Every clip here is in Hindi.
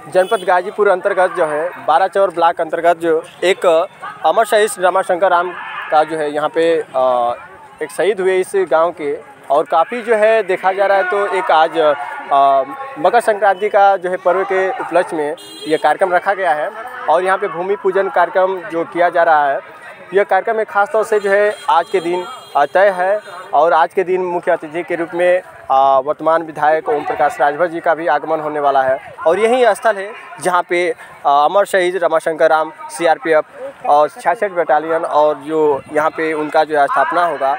जनपद गाजीपुर अंतर्गत जो है 12 चौर ब्लॉक अंतर्गत जो एक अमर शहीद रमाशंकर राम का जो है यहाँ पे एक शहीद हुए इस गांव के, और काफ़ी जो है देखा जा रहा है तो एक आज मकर संक्रांति का जो है पर्व के उपलक्ष्य में यह कार्यक्रम रखा गया है और यहाँ पे भूमि पूजन कार्यक्रम जो किया जा रहा है, यह कार्यक्रम में खास तौर से जो है आज के दिन तय है। और आज के दिन मुख्य अतिथि के रूप में वर्तमान विधायक ओम प्रकाश राजभर जी का भी आगमन होने वाला है और यही स्थल है जहां पे अमर शहीद रमाशंकर राम CRPF और 66 बटालियन और जो यहां पे उनका जो स्थापना होगा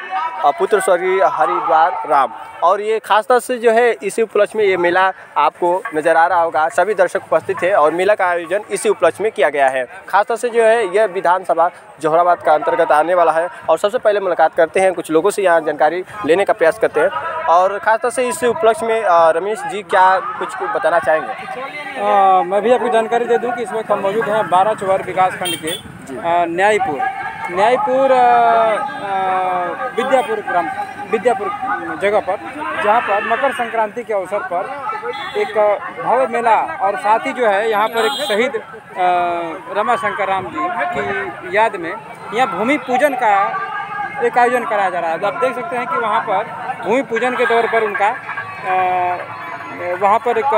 पुत्र स्वर्गीय हरिद्वार राम। और ये खासतौर से जो है इसी उपलक्ष्य में ये मेला आपको नज़र आ रहा होगा, सभी दर्शक उपस्थित है और मेला का आयोजन इसी उपलक्ष्य में किया गया है। खासतौर से जो है यह विधानसभा जोहराबाद का अंतर्गत आने वाला है और सबसे पहले मुलाकात करते हैं कुछ लोगों से, यहाँ जानकारी लेने का प्रयास करते हैं। और खासतौर से इस उपलक्ष्य में रमेश जी क्या कुछ बताना चाहेंगे? मैं भी आपको जानकारी दे दूं कि इस वक्त हम मौजूद हैं 12 चौर विकासखंड के न्यायपुर विद्यापुर जगह पर, जहां पर मकर संक्रांति के अवसर पर एक भव्य मेला और साथ ही जो है यहाँ पर एक शहीद रमाशंकर राम जी की याद में यहाँ भूमि पूजन का एक आयोजन कराया जा रहा है। आप देख सकते हैं कि वहाँ पर भूमि पूजन के तौर पर उनका वहाँ पर एक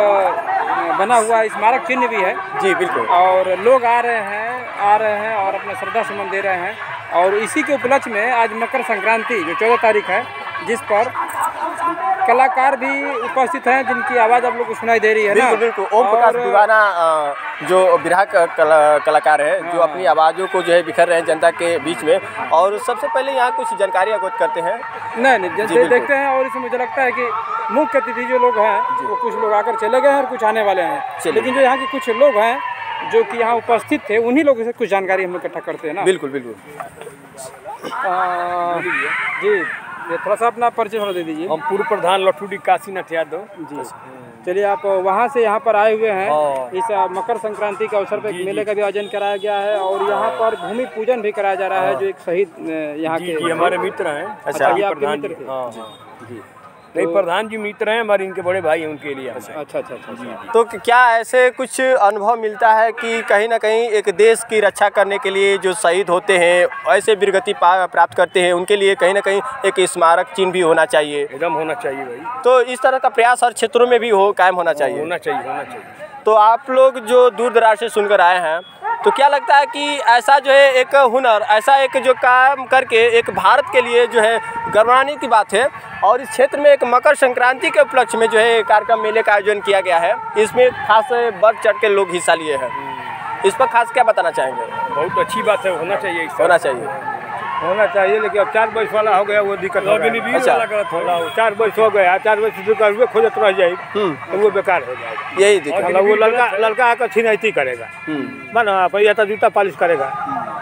बना हुआ स्मारक चिन्ह भी है। जी बिल्कुल। और लोग आ रहे हैं और अपना श्रद्धा सुमन दे रहे हैं। और इसी के उपलक्ष्य में आज मकर संक्रांति जो 14 तारीख है, जिस पर कलाकार भी उपस्थित हैं जिनकी आवाज़ आप लोग को सुनाई दे रही है। बिल्कुल बिल्कुल। ओम प्रकाश दीवाना जो बिरहा कलाकार है जो अपनी आवाज़ों को जो है बिखर रहे हैं जनता के बीच में, और सबसे पहले यहाँ कुछ जानकारी अवगत करते हैं। नहीं देखते हैं। और इसमें मुझे लगता है कि मुख्य अतिथि जो लोग हैं वो कुछ लोग आकर चले गए हैं और कुछ आने वाले हैं, लेकिन जो यहाँ के कुछ लोग हैं जो कि यहाँ उपस्थित थे उन्हीं लोगों से कुछ जानकारी हम लोग इकट्ठा करते हैं ना। बिल्कुल बिल्कुल। जी ये थोड़ा सा अपना परिचय थोड़ा दे दीजिए। हम पूर्व प्रधान लठुडी काशीनाथ यादव जी। चलिए, आप वहाँ से यहाँ पर आए हुए हैं। इस मकर संक्रांति के अवसर पर एक मेले का भी आयोजन कराया गया है और यहाँ पर भूमि पूजन भी कराया जा रहा है, जो एक शहीद यहाँ के हमारे मित्र हैं। अच्छा, ये आपके मित्र थे? नहीं, प्रधान जी मित्र हैं हमारे, इनके बड़े भाई हैं, उनके लिए। अच्छा। जी। तो क्या ऐसे कुछ अनुभव मिलता है कि कहीं ना कहीं एक देश की रक्षा करने के लिए जो शहीद होते हैं, ऐसे वीरगति प्राप्त करते हैं, उनके लिए कहीं ना कहीं एक स्मारक चिन्ह भी होना चाहिए? एकदम होना चाहिए भाई। तो इस तरह का प्रयास हर क्षेत्रों में भी कायम होना चाहिए। तो आप लोग जो दूर दराज से सुनकर आए हैं, तो क्या लगता है कि ऐसा जो है एक हुनर, ऐसा एक जो काम करके एक भारत के लिए जो है गौरवान्वित की बात है, और इस क्षेत्र में एक मकर संक्रांति के उपलक्ष्य में जो है कार्यक्रम मेले का आयोजन किया गया है, इसमें खास बढ़ चढ़ के लोग हिस्सा लिए हैं, इस पर खास क्या बताना चाहेंगे? बहुत अच्छी बात है, होना चाहिए। लेकिन अब 4 वर्ष वाला हो गया वो दिक्कत हो गया। अच्छा, 4 वर्ष हो गया, 4 वर्ष से खोजत रह जाए तो वो बेकार हो जाएगा। यही दिक्कत। वो लड़का आकर छिनैती करेगा, माना पैसा तो जूता पालिश करेगा,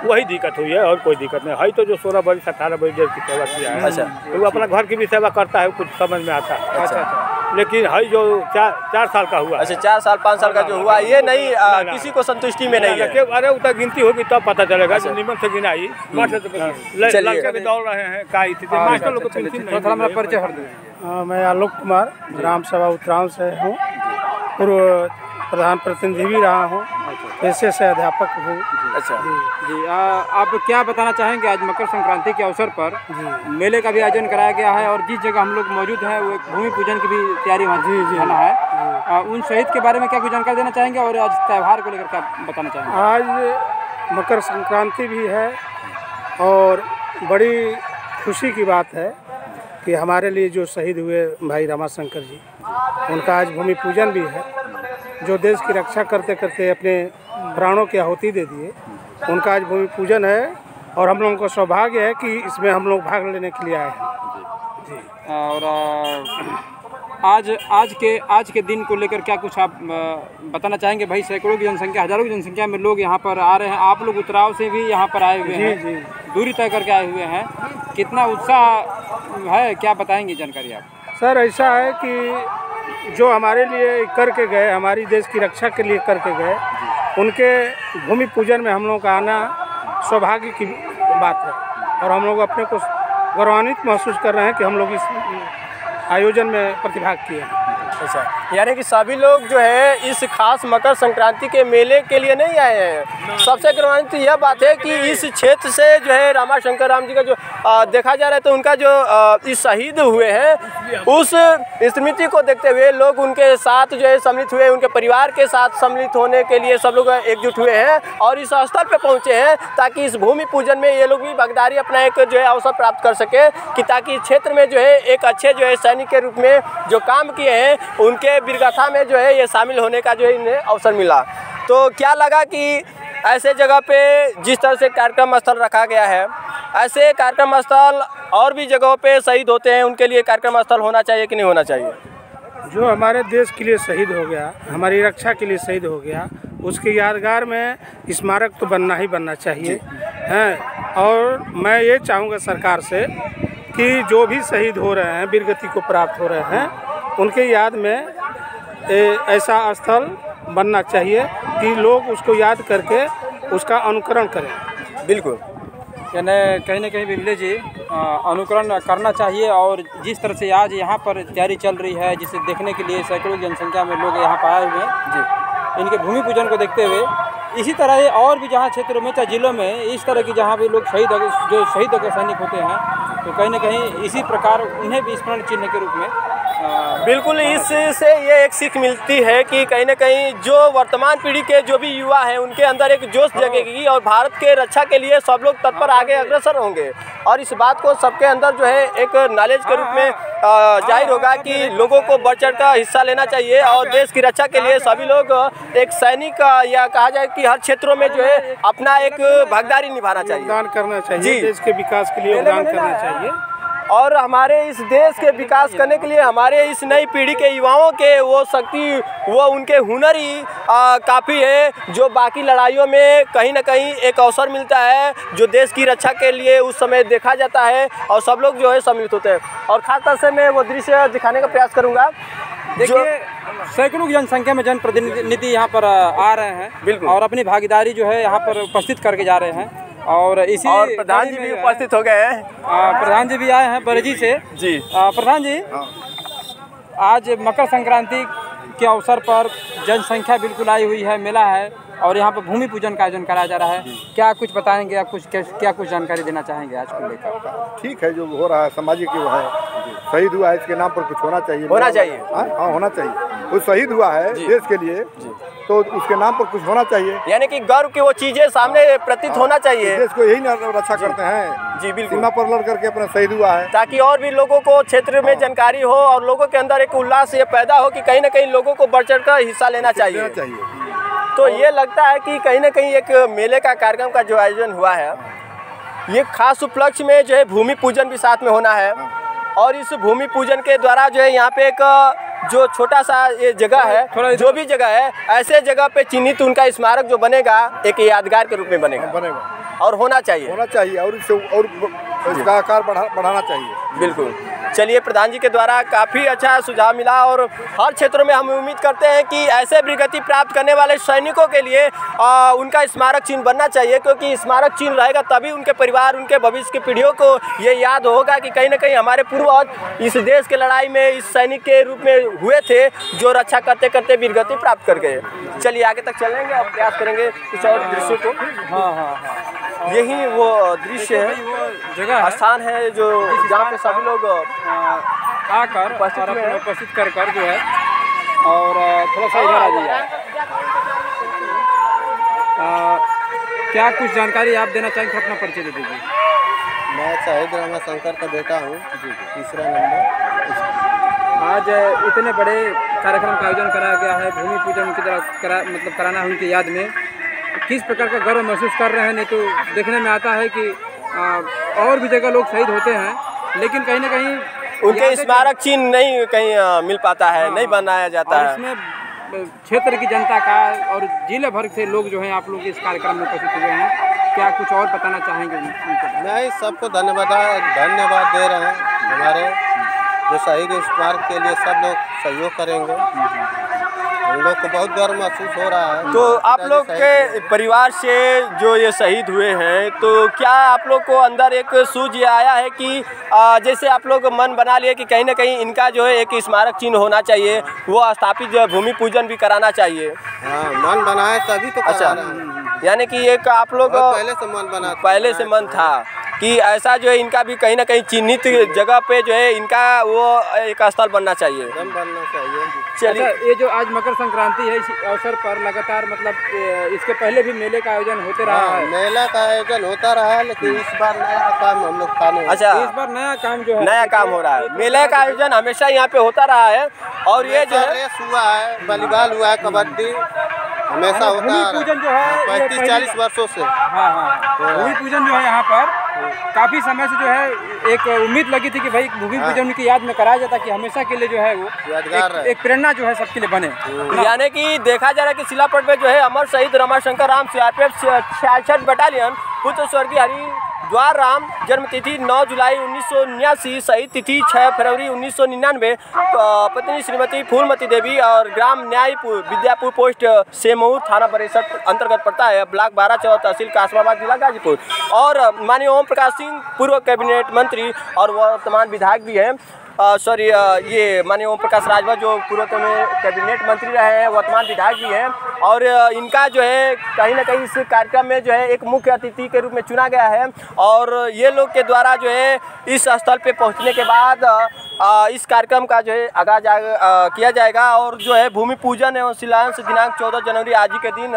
वही दिक्कत हुई है और कोई दिक्कत नहीं है। तो जो 16 वर्ष 18 वर्ष की सेवा किया है, अच्छा, तो वो अपना घर की भी सेवा करता है, कुछ समझ में आता है। अच्छा। लेकिन है जो 4 साल का हुआ, अच्छा 4 साल 5 साल का जो हुआ, ये नहीं किसी को संतुष्टि में नहीं है। अरे उतना गिनती होगी तब पता चलेगा। निमन से गिनाई लड़के भी दौड़ रहे हैं, का स्थिति मास्टर लोग को थोड़ा मेरा परिचय कर दीजिए। मैं आलोक कुमार ग्राम सभा उत्तरांव से हूँ, पूर्व प्रधान प्रतिनिधि भी रहा हूँ, पेशे से अध्यापक हूँ। अच्छा जी। आप क्या बताना चाहेंगे? आज मकर संक्रांति के अवसर पर मेले का भी आयोजन कराया गया है और जिस जगह हम लोग मौजूद हैं वो एक भूमि पूजन की भी तैयारी होना है। उन शहीद के बारे में क्या कुछ जानकारी देना चाहेंगे और आज त्यौहार को लेकर क्या बताना चाहेंगे? आज मकर संक्रांति भी है और बड़ी खुशी की बात है कि हमारे लिए जो शहीद हुए भाई रमाशंकर जी, उनका आज भूमि पूजन भी है। जो देश की रक्षा करते करते अपने प्राणों की आहुति दे दिए, उनका आज भूमि पूजन है और हम लोगों को सौभाग्य है कि इसमें हम लोग भाग लेने के लिए आए हैं। जी। और आज के दिन को लेकर क्या कुछ आप बताना चाहेंगे? भाई सैकड़ों की जनसंख्या, हजारों की जनसंख्या में लोग यहाँ पर आ रहे हैं, आप लोग उतराव से भी यहाँ पर आए हुए हैं। जी। दूरी तय करके आए हुए हैं, कितना उत्साह है, क्या बताएंगे जानकारी आप? सर ऐसा है कि जो हमारे लिए करके गए, हमारी देश की रक्षा के लिए करके गए, उनके भूमि पूजन में हम लोगों का आना सौभाग्य की बात है और हम लोग अपने को गौरवान्वित महसूस कर रहे हैं कि हम लोग इस आयोजन में प्रतिभाग किए हैं। अच्छा, यानी कि सभी लोग जो है इस खास मकर संक्रांति के मेले के लिए नहीं आए हैं। सबसे गौरवान्वित यह बात है कि इस क्षेत्र से जो है रामाशंकर राम जी का जो देखा जा रहा है, तो उनका जो इस शहीद हुए हैं उस स्मृति को देखते हुए लोग उनके साथ जो है सम्मिलित हुए, उनके परिवार के साथ सम्मिलित होने के लिए सब लोग एकजुट हुए हैं और इस स्थल पे पहुंचे हैं ताकि इस भूमि पूजन में ये लोग भी भागीदारी अपना एक जो है अवसर प्राप्त कर सके, कि ताकि क्षेत्र में जो है एक अच्छे जो है सैनिक के रूप में जो काम किए हैं उनके वीरगाथा में जो है ये शामिल होने का जो है इन्हें अवसर मिला। तो क्या लगा कि ऐसे जगह पे जिस तरह से कार्यक्रम स्थल रखा गया है, ऐसे कार्यक्रम स्थल और भी जगहों पे शहीद होते हैं, उनके लिए कार्यक्रम स्थल होना चाहिए कि नहीं होना चाहिए? जो हमारे देश के लिए शहीद हो गया, हमारी रक्षा के लिए शहीद हो गया, उसके यादगार में स्मारक तो बनना ही बनना चाहिए हैं। और मैं ये चाहूँगा सरकार से कि जो भी शहीद हो रहे हैं, वीरगति को प्राप्त हो रहे हैं, उनके याद में ऐसा स्थल बनना चाहिए कि लोग उसको याद करके उसका अनुकरण करें। बिल्कुल, यानी कहीं ना कहीं बिमले जी अनुकरण करना चाहिए। और जिस तरह से आज यहाँ पर तैयारी चल रही है, जिसे देखने के लिए सैकड़ों जनसंख्या में लोग यहाँ पर आए हुए हैं जी, इनके भूमि पूजन को देखते हुए इसी तरह और भी जहाँ क्षेत्रों में, चाहे जिलों में, इस तरह की जहाँ भी लोग जो शहीदों के सैनिक होते हैं, तो कहीं ना कहीं इसी प्रकार उन्हें भी स्मरण चिन्ह के रूप में बिल्कुल इससे ये एक सीख मिलती है कि कहीं ना कहीं जो वर्तमान पीढ़ी के जो भी युवा हैं उनके अंदर एक जोश जगेगी और भारत के रक्षा के लिए सब लोग तत्पर आगे अग्रसर होंगे। और इस बात को सबके अंदर जो है एक नॉलेज के रूप में जाहिर होगा कि लोगों को बढ़ चढ़ कर हिस्सा लेना चाहिए और देश की रक्षा के लिए सभी लोग एक सैनिक या कहा जाए कि हर क्षेत्रों में जो है अपना एक भागीदारी निभाना चाहिए, योगदान करना चाहिए, देश के विकास के लिए योगदान करना चाहिए। और हमारे इस देश के विकास करने के लिए हमारे इस नई पीढ़ी के युवाओं के वो शक्ति, वो उनके हुनर ही काफ़ी है, जो बाकी लड़ाइयों में कहीं ना कहीं एक अवसर मिलता है जो देश की रक्षा के लिए उस समय देखा जाता है और सब लोग जो है सम्मिलित होते हैं। और खास तौर से मैं वो दृश्य दिखाने का प्रयास करूँगा। देखिए, सैकड़ों की जनसंख्या में जनप्रतिनिधि यहाँ पर आ रहे हैं, बिल्कुल, और अपनी भागीदारी जो है यहाँ पर उपस्थित करके जा रहे हैं। और इसी प्रधान जी भी उपस्थित हो गए हैं। प्रधान जी भी आए हैं बरेजी से जी। प्रधान जी, आज मकर संक्रांति के अवसर पर जनसंख्या बिल्कुल आई हुई है, मेला है और यहाँ पर भूमि पूजन का आयोजन कराया जा रहा है, क्या कुछ बताएंगे आप? क्या कुछ जानकारी देना चाहेंगे आज को लेकर? ठीक है, जो हो रहा है सामाजिक वो है, शहीद हुआ है, इसके नाम पर कुछ होना चाहिए। हाँ, होना चाहिए। वो शहीद हुआ है देश के लिए, तो उसके नाम पर कुछ होना चाहिए, यानी कि गर्व की वो चीजें सामने प्रतीत होना चाहिए। देश को यही रक्षा करते हैं जी, बिल्कुल, सीमा पर लड़ करके अपना शहीद हुआ है, ताकि और भी लोगों को क्षेत्र में जानकारी हो और लोगों के अंदर एक उल्लास ये पैदा हो कि कहीं ना कहीं लोगों को बढ़ चढ़ कर हिस्सा लेना चाहिए। तो ये लगता है कि कहीं ना कहीं एक मेले का कार्यक्रम का जो आयोजन हुआ है, ये खास उपलक्ष्य में जो है भूमि पूजन भी साथ में होना है। और इस भूमि पूजन के द्वारा जो है यहाँ पे एक जो छोटा सा ये जगह है, जो भी जगह है, ऐसे जगह पे चिन्हित उनका स्मारक जो बनेगा एक यादगार के रूप में बनेगा और होना चाहिए और इसका आकार बढ़ाना चाहिए। बिल्कुल। चलिए, प्रधान जी के द्वारा काफ़ी अच्छा सुझाव मिला और हर क्षेत्रों में हम उम्मीद करते हैं कि ऐसे वीरगति प्राप्त करने वाले सैनिकों के लिए उनका स्मारक चिन्ह बनना चाहिए, क्योंकि स्मारक चिन्ह रहेगा तभी उनके परिवार, उनके भविष्य की पीढ़ियों को ये याद होगा कि कहीं ना कहीं हमारे पूर्वज इस देश के लड़ाई में इस सैनिक के रूप में हुए थे जो रक्षा करते करते वीरगति प्राप्त कर गए। चलिए आगे तक चलेंगे और प्रयास करेंगे कुछ और दृश्यों को। हाँ, यही वो दृश्य है, जगह स्थान है जो जहाँ पे सभी लोग आकर उपस्थित कर जो है, और थोड़ा सा इधर आ जाइए। क्या कुछ जानकारी आप देना चाहेंगे? अपना परिचय दे दीजिए। मैं शहीद रामाशंकर का बेटा हूँ, तीसरा नंबर। आज इतने बड़े कार्यक्रम का आयोजन कराया गया है, भूमि पूजन की तरह कराना है उनकी याद में, किस प्रकार का गर्व महसूस कर रहे हैं? नहीं तो देखने में आता है कि और भी जगह लोग शहीद होते हैं, लेकिन कहीं ना कहीं उनके स्मारक चिन्ह नहीं कहीं मिल पाता है, नहीं बनाया जाता है। इसमें क्षेत्र की जनता का और जिले भर से लोग जो हैं, आप लोग इस कार्यक्रम में उपस्थित हुए हैं, क्या कुछ और बताना चाहेंगे उनको? नहीं, सबको धन्यवाद दे रहे हैं। हमारे जो शहीद स्मारक के लिए सब लोग सहयोग करेंगे हम लोग को बहुत गर्व महसूस हो रहा है। तो आप लोग के परिवार से जो ये शहीद हुए हैं, तो क्या आप लोग को अंदर एक सूझ ये आया है कि जैसे आप लोग मन बना लिए कि कहीं ना कहीं इनका जो है एक स्मारक चिन्ह होना चाहिए, वो स्थापित जो है भूमि पूजन भी कराना चाहिए? हाँ, मन बनाए तभी तो करा रहे हैं। यानी कि एक आप लोग पहले से मन था कि ऐसा जो है इनका भी कहीं ना कहीं चिन्हित जगह पे जो है इनका वो एक स्थल बनना चाहिए। चलिए, ये जो आज मकर संक्रांति है, इस अवसर पर लगातार मतलब इसके पहले भी मेले का आयोजन होते रहा है। मेला का आयोजन होता रहा है, लेकिन इस बार नया काम हम लोग का नहीं। अच्छा, इस बार नया काम जो है, नया काम हो रहा है। मेले का आयोजन हमेशा यहाँ पे होता रहा है और ये जो है रेस हुआ है, वॉलीबॉल हुआ है, कबड्डी हमेशा होता भूमि पूजन जो है 35-40 वर्षों से। हाँ, भूमि पूजन जो है यहाँ पर काफी समय से जो है एक उम्मीद लगी थी कि भाई भूमि पूजन की याद में कराया जाता कि हमेशा के लिए जो है वो एक प्रेरणा जो है सबके लिए बने। यानी कि देखा जा रहा है कि शिलापट पे जो है अमर शहीद रमाशंकर राम CRPF 66 बटालियन पुत्र स्वर्गीय हरिद्वार राम, जन्म तिथि 9 जुलाई 1979, शहीद तिथि 6 फरवरी 1999, पत्नी श्रीमती फूलमती देवी और ग्राम न्यायपुर विद्यापुर पोस्ट सेमऊ थाना परिषद अंतर्गत पड़ता है, ब्लॉक 12 तहसील कासमाबाद जिला गाजीपुर। और माननीय ओम प्रकाश सिंह पूर्व कैबिनेट मंत्री और वर्तमान विधायक भी हैं, ये माननीय ओम प्रकाश राजभर जो पूर्व कैबिनेट मंत्री रहे हैं, वर्तमान विधायक भी हैं। और इनका जो है कहीं ना कहीं इस कार्यक्रम में जो है एक मुख्य अतिथि के रूप में चुना गया है और ये लोग के द्वारा जो है इस स्थल पे पहुंचने के बाद इस कार्यक्रम का जो है आगाज किया जाएगा और जो है भूमि पूजन एवं शिलान्यास दिनांक 14 जनवरी आज ही के दिन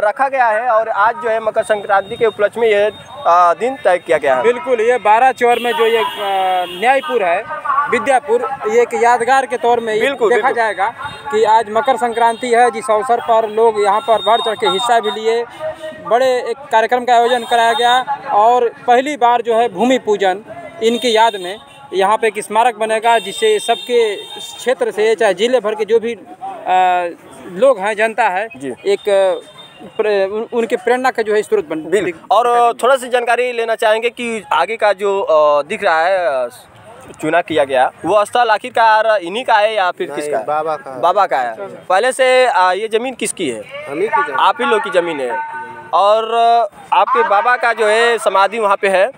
रखा गया है और आज जो है मकर संक्रांति के उपलक्ष्य में यह दिन तय किया गया है। बिल्कुल, ये 12 चौर में जो ये न्यायपुर है विद्यापुर, ये एक यादगार के तौर में देखा जाएगा कि आज मकर संक्रांति है, जिस अवसर पर लोग यहाँ पर बढ़ चढ़ के हिस्सा भी लिए, बड़े एक कार्यक्रम का आयोजन कराया गया और पहली बार जो है भूमि पूजन इनकी याद में यहाँ पे एक स्मारक बनेगा, जिससे सबके क्षेत्र से चाहे जिले भर के जो भी लोग हैं, जनता है, एक उनके प्रेरणा का जो है स्रोत बन। और थोड़ा सी जानकारी लेना चाहेंगे कि आगे का जो दिख रहा है चुना किया गया वो स्थल आखिरकार इन्हीं का है या फिर किसका? बाबा का है। पहले से ये जमीन किसकी है? आप ही लोग की जमीन है और आपके बाबा का जो है समाधि वहाँ पे है,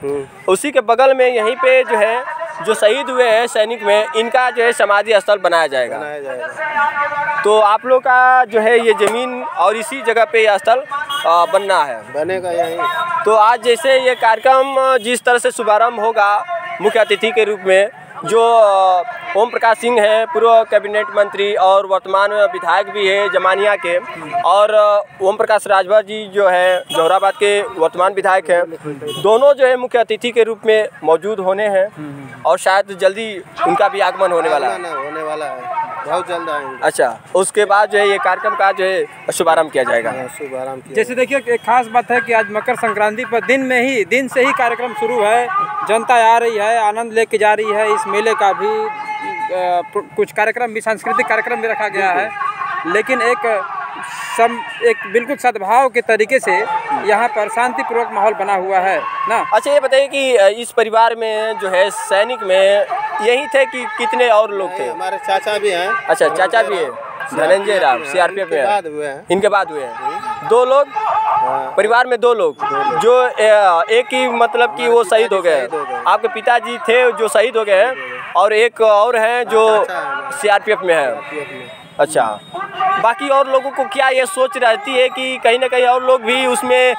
उसी के बगल में यहीं पे जो है जो शहीद हुए हैं सैनिक में, इनका जो है समाधि स्थल बनाया जाएगा। तो आप लोग का जो है ये जमीन और इसी जगह पे यह स्थल बनना है, बनेगा यहीं। तो आज जैसे ये कार्यक्रम जिस तरह से शुभारंभ होगा मुख्य अतिथि के रूप में, जो ओम प्रकाश सिंह है पूर्व कैबिनेट मंत्री और वर्तमान विधायक भी है जमानिया के, और ओम प्रकाश राजभर जी जो है जौहराबाद के वर्तमान विधायक हैं, दोनों जो है मुख्य अतिथि के रूप में मौजूद होने हैं और शायद जल्दी उनका भी आगमन होने वाला है, बहुत जल्द आएंगे। अच्छा, उसके बाद जो है ये कार्यक्रम का जो है शुभारंभ किया जाएगा। जैसे देखिए, एक खास बात है कि आज मकर संक्रांति पर दिन से ही कार्यक्रम शुरू है, जनता आ रही है, आनंद लेके जा रही है। इस मेले का भी कुछ कार्यक्रम भी, सांस्कृतिक कार्यक्रम भी रखा गया है, लेकिन एक बिल्कुल सद्भाव के तरीके से यहाँ पर शांतिपूर्वक माहौल बना हुआ है ना। अच्छा, ये बताइए कि इस परिवार में जो है सैनिक में यही थे कि कितने और लोग थे? हमारे चाचा भी हैं। अच्छा, चाचा भी है, धनंजय राम CRPF में इनके बाद हुए हैं 2 लोग परिवार में, 2 लोग जो एक ही मतलब कि वो शहीद हो गए। आपके पिताजी थे जो शहीद हो गए और एक और हैं जो CRPF में है। अच्छा, बाकी और लोगों को क्या ये सोच रहती है कि कहीं ना कहीं और लोग भी उसमें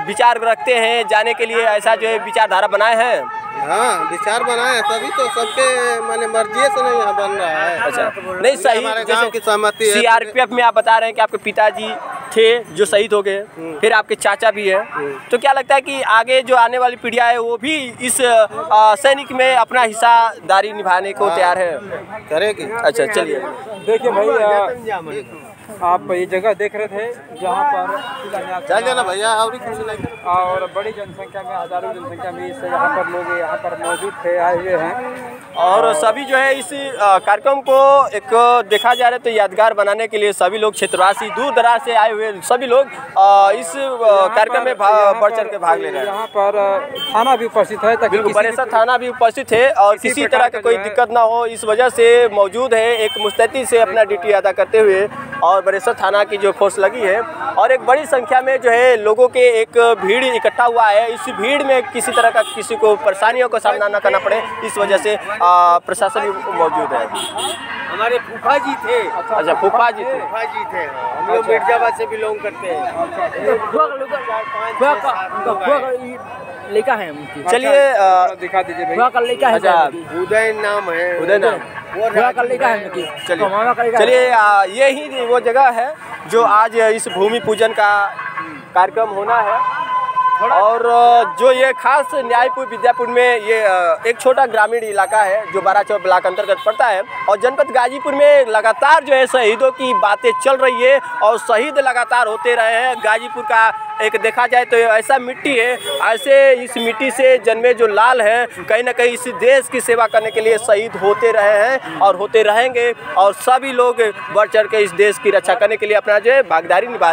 विचार रखते हैं जाने के लिए, ऐसा जो है विचारधारा बनाए हैं? हाँ, विचार बनाए हैं, तभी तो सबके माने मर्जी से नहीं यहाँ बन रहा है। अच्छा, नहीं सही, जैसे की सहमति है। CRPF में आप बता रहे हैं कि आपके पिताजी थे जो शहीद हो गए, फिर आपके चाचा भी है, तो क्या लगता है कि आगे जो आने वाली पीढ़ियाँ है वो भी इस सैनिक में अपना हिस्सादारी निभाने को तैयार है? करेगी। अच्छा, चलिए देखिए भाई, आप ये जगह देख रहे थे जहाँ पर शिलान्यास जाना भैया और बड़ी जनसंख्या में, हजारों जनसंख्या में इस यहाँ पर लोग यहाँ पर मौजूद थे, आए हुए हैं। और सभी जो है इस कार्यक्रम को एक देखा जा रहा है तो यादगार बनाने के लिए सभी लोग क्षेत्रवासी दूर दराज से आए हुए सभी लोग इस कार्यक्रम में बढ़ चढ़ के भाग ले रहे हैं। यहाँ पर थाना भी उपस्थित है ताकि बरेसर थाना भी उपस्थित है और किसी तरह की कोई दिक्कत ना हो इस वजह से मौजूद है, एक मुस्तैदी से अपना ड्यूटी अदा करते हुए। और बरेसर थाना की जो फोर्स लगी है और एक बड़ी संख्या में जो है लोगों के एक भीड़ इकट्ठा हुआ है। इस भीड़ में किसी तरह का किसी को परेशानियों का सामना न करना पड़े इस वजह से प्रशासन भी मौजूद है। हमारे फूफा जी थे। अच्छा, फूफा जी थे। हम लोग मिर्जाबाद से बिलोंग करते हैं। लेका है उनकी। चलिए दिखा दीजिए भाई। अच्छा, उदय नाम है। उदय नाम। चलिए यही वो जगह है जो आज इस भूमि पूजन का कार्यक्रम होना है। और जो ये खास न्यायपुर विद्यापुर में ये एक छोटा ग्रामीण इलाका है जो 12 ब्लॉक अंतर्गत पड़ता है। और जनपद गाजीपुर में लगातार जो है शहीदों की बातें चल रही है और शहीद लगातार होते रहे हैं। गाजीपुर का एक देखा जाए तो ऐसा मिट्टी है, ऐसे इस मिट्टी से जन्मे जो लाल है कहीं ना कहीं इस देश की सेवा करने के लिए शहीद होते रहे हैं और होते रहेंगे। और सभी लोग बढ़ चढ़ के इस देश की रक्षा करने के लिए अपना जो है भागीदारी निभा